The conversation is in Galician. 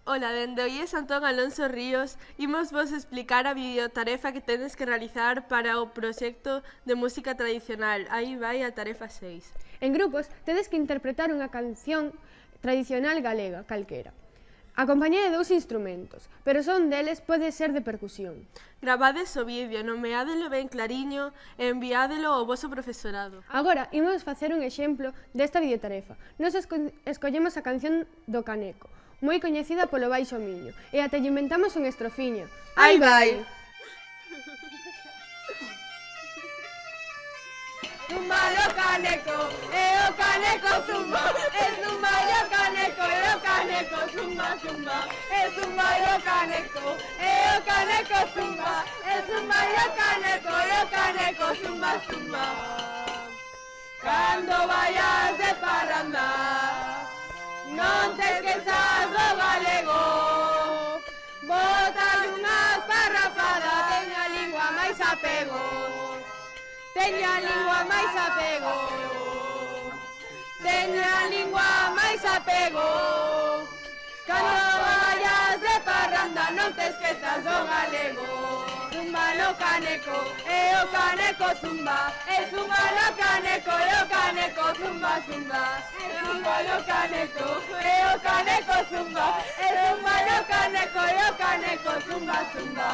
Ola, dende o IES Antón Alonso Ríos imos vos explicar a videotarefa que tedes que realizar para o proxecto de música tradicional. Aí vai a tarefa 6. En grupos, tedes que interpretar unha canción tradicional galega, calquera, acompañada de 2 instrumentos, pero son deles pode ser de percusión. Gravades o vídeo, nomeádelo ben clariño e enviádelo ao voso profesorado. Agora, imos facer un exemplo desta videotarefa. Nos escollemos a canción do Caneco, moi coñecida polo Baixo Miño, e ate lle inventamos un estrofiño. Aí vai! Zumba lo caneco, o caneco zumba, zumba lo caneco, o caneco zumba zumba, zumba lo caneco, o caneco zumba, zumba lo caneco, o caneco zumba zumba. Cando vayas de parranda, non te esquezas do galego, botas unhas parrafadas, teña a lingua máis apego. Teña a lingua máis apego, teña a lingua máis apego. Cando vayas de parranda non te esquezas do galego. Zumba lo caneco, o caneco zumba, zumba lo caneco, o caneco zumba zumba. Zumba lo caneco, o caneco zumba, zumba lo caneco, o caneco zumba zumba.